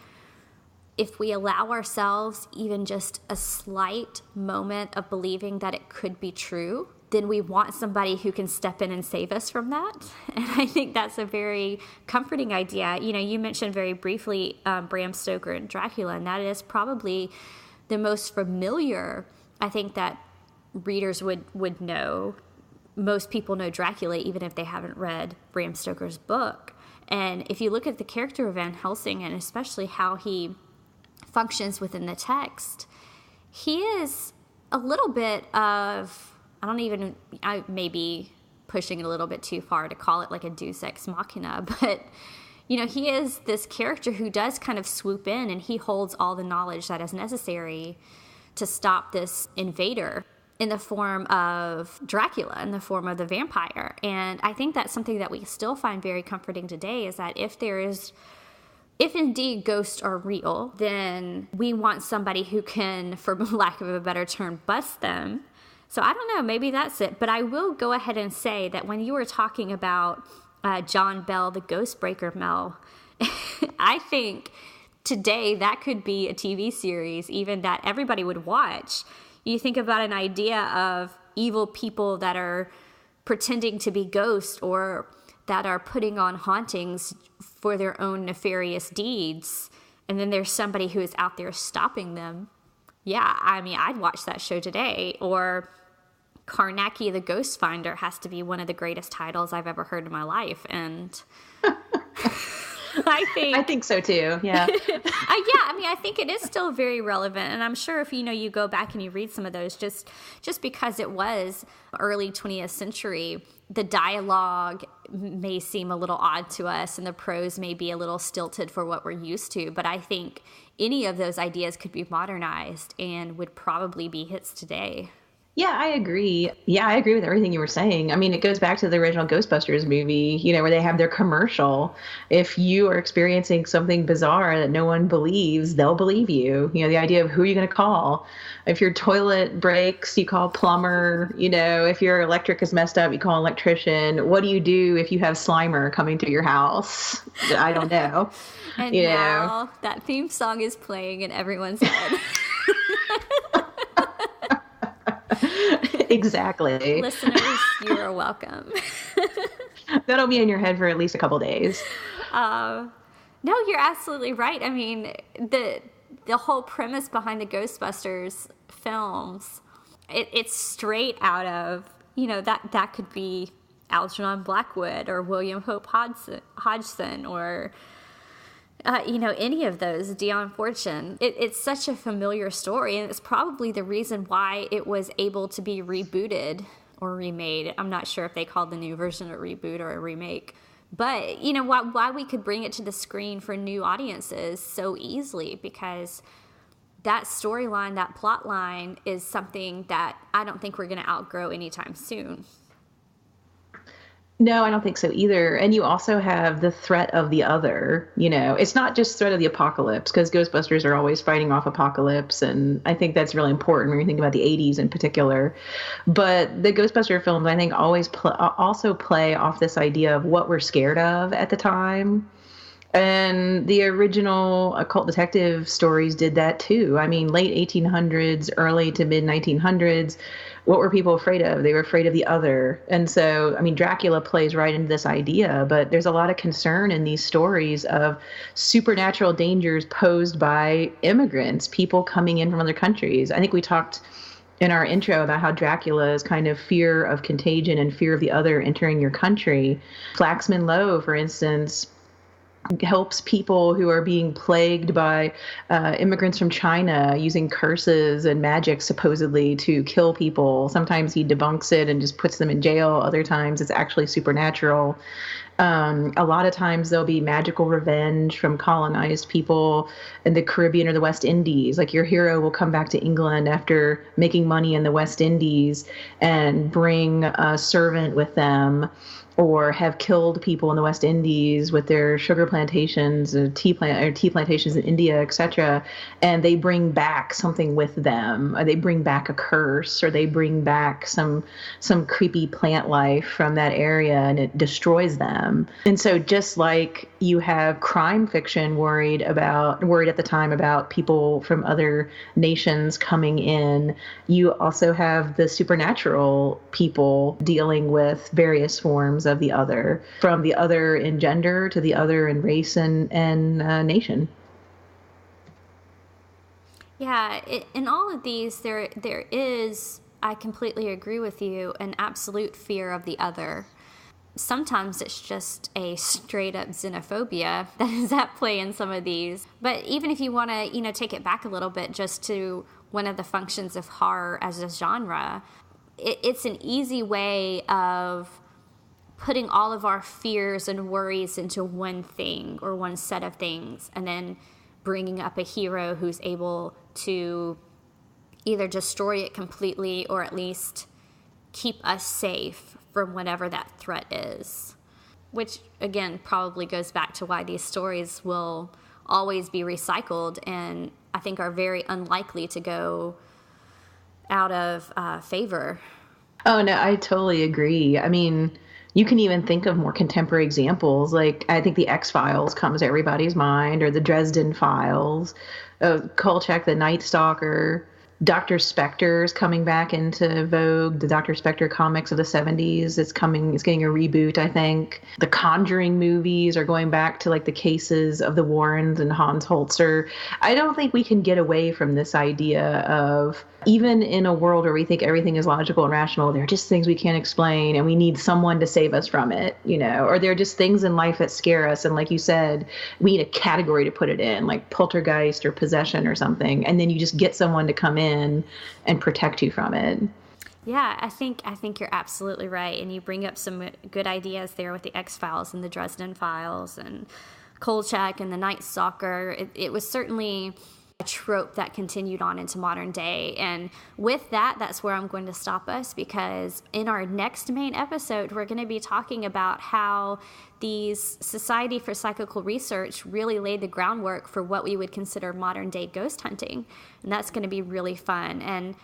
if we allow ourselves even just a slight moment of believing that it could be true, then we want somebody who can step in and save us from that. And I think that's a very comforting idea. You mentioned very briefly Bram Stoker and Dracula, and that is probably the most familiar, I think, that readers would know. Most people know Dracula, even if they haven't read Bram Stoker's book. And if you look at the character of Van Helsing, and especially how he functions within the text, he is a little bit of, I may be pushing it a little bit too far to call it like a deus ex machina, but, he is this character who does kind of swoop in, and he holds all the knowledge that is necessary to stop this invader in the form of Dracula, in the form of the vampire. And I think that's something that we still find very comforting today, is that if there is if indeed ghosts are real, then we want somebody who can, for lack of a better term, bust them. So I don't know, maybe that's it. But I will go ahead and say that when you were talking about John Bell, the ghost breaker, Mel, I think today that could be a TV series even that everybody would watch. You think about an idea of evil people that are pretending to be ghosts or that are putting on hauntings for their own nefarious deeds, and then there's somebody who is out there stopping them. Yeah, I mean, I'd watch that show today. Or Karnaki the Ghost Finder has to be one of the greatest titles I've ever heard in my life, and I think so too. Yeah. I mean, I think it is still very relevant, and I'm sure if you go back and you read some of those, just because it was early 20th century, the dialogue may seem a little odd to us, and the prose may be a little stilted for what we're used to. But I think any of those ideas could be modernized and would probably be hits today. Yeah, I agree. Yeah, I agree with everything you were saying. I mean, it goes back to the original Ghostbusters movie, where they have their commercial. If you are experiencing something bizarre that no one believes, they'll believe you. The idea of who you're going to call. If your toilet breaks, you call a plumber. If your electric is messed up, you call an electrician. What do you do if you have Slimer coming to your house? I don't know. And now that theme song is playing in everyone's head. Exactly. Listeners, you are welcome. That'll be in your head for at least a couple days. No, you're absolutely right. I mean, the whole premise behind the Ghostbusters films, it's straight out of, that could be Algernon Blackwood or William Hope Hodgson or any of those, Dion Fortune. It's such a familiar story, and it's probably the reason why it was able to be rebooted or remade. I'm not sure if they called the new version a reboot or a remake. But, why we could bring it to the screen for new audiences so easily, because that storyline, that plot line is something that I don't think we're going to outgrow anytime soon. No, I don't think so either. And you also have the threat of the other. It's not just threat of the apocalypse, because Ghostbusters are always fighting off apocalypse. And I think that's really important when you think about the 80s in particular. But the Ghostbuster films, I think, always also play off this idea of what we're scared of at the time. And the original occult detective stories did that too. I mean, late 1800s, early to mid 1900s, what were people afraid of? They were afraid of the other. And so, I mean, Dracula plays right into this idea, but there's a lot of concern in these stories of supernatural dangers posed by immigrants, people coming in from other countries. I think we talked in our intro about how Dracula is kind of fear of contagion and fear of the other entering your country. Flaxman Lowe, for instance, helps people who are being plagued by immigrants from China using curses and magic supposedly to kill people. Sometimes he debunks it and just puts them in jail. Other times it's actually supernatural. A lot of times there'll be magical revenge from colonized people in the Caribbean or the West Indies. Like your hero will come back to England after making money in the West Indies and bring a servant with them, or have killed people in the West Indies with their sugar plantations, tea plantations in India, etc. And they bring back something with them. Or they bring back a curse, or they bring back some creepy plant life from that area, and it destroys them. And so, just like you have crime fiction worried at the time about people from other nations coming in, you also have the supernatural people dealing with various forms of the other, from the other in gender to the other in race and nation. Yeah, in all of these, there is, I completely agree with you, an absolute fear of the other. Sometimes it's just a straight up xenophobia that is at play in some of these. But even if you want to, take it back a little bit just to one of the functions of horror as a genre, it's an easy way of putting all of our fears and worries into one thing or one set of things, and then bringing up a hero who's able to either destroy it completely or at least keep us safe from whatever that threat is. Which, again, probably goes back to why these stories will always be recycled and I think are very unlikely to go out of favor. Oh, no, I totally agree. I mean, you can even think of more contemporary examples. Like, I think the X-Files comes to everybody's mind, or the Dresden Files, Kolchak, the Night Stalker. Dr. Spector's coming back into vogue. The Dr. Spector comics of the 70s, it's getting a reboot, I think. The Conjuring movies are going back to like the cases of the Warrens and Hans Holzer. I don't think we can get away from this idea of, even in a world where we think everything is logical and rational, there are just things we can't explain and we need someone to save us from it, or there are just things in life that scare us. And like you said, we need a category to put it in, like poltergeist or possession or something. And then you just get someone to come in and protect you from it. Yeah, I think you're absolutely right. And you bring up some good ideas there with the X-Files and the Dresden Files and Kolchak and the Night Stalker. It was certainly a trope that continued on into modern day. And with that, that's where I'm going to stop us, because in our next main episode, we're going to be talking about how the Society for Psychical Research really laid the groundwork for what we would consider modern day ghost hunting. And that's going to be really fun. And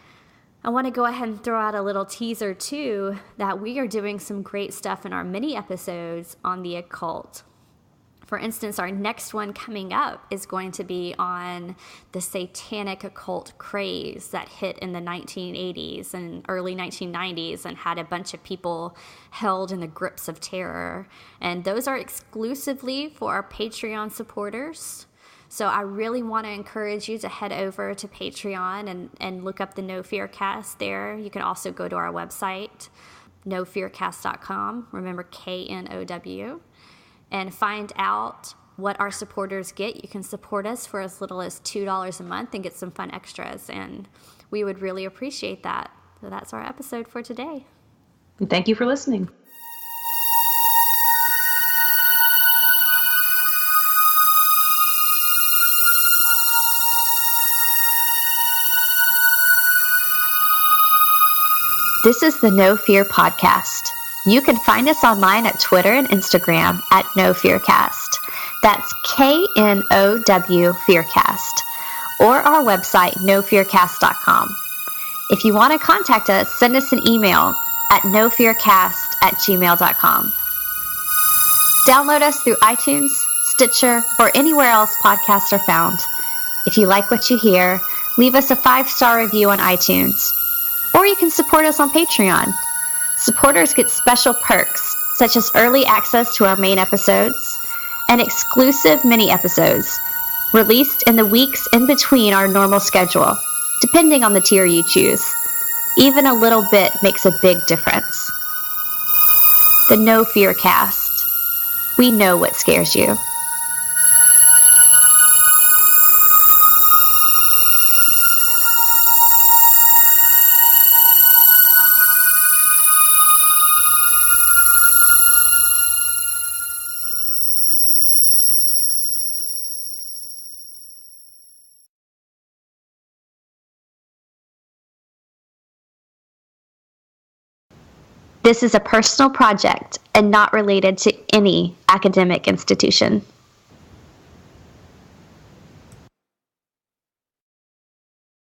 I want to go ahead and throw out a little teaser too, that we are doing some great stuff in our mini episodes on the occult. For instance, our next one coming up is going to be on the satanic occult craze that hit in the 1980s and early 1990s and had a bunch of people held in the grips of terror. And those are exclusively for our Patreon supporters. So I really want to encourage you to head over to Patreon and look up the No Fear Cast there. You can also go to our website, nofearcast.com. Remember, KNOW. And find out what our supporters get. You can support us for as little as $2 a month and get some fun extras, and we would really appreciate that. So that's our episode for today. Thank you for listening. This is the No Fear Podcast. You can find us online at Twitter and Instagram at NoFearCast. That's KNOW Fearcast. Or our website, nofearcast.com. If you want to contact us, send us an email at nofearcast@gmail.com. Download us through iTunes, Stitcher, or anywhere else podcasts are found. If you like what you hear, leave us a 5-star review on iTunes. Or you can support us on Patreon. Supporters get special perks, such as early access to our main episodes and exclusive mini-episodes, released in the weeks in between our normal schedule, depending on the tier you choose. Even a little bit makes a big difference. The No Fear Cast. We know what scares you. This is a personal project and not related to any academic institution.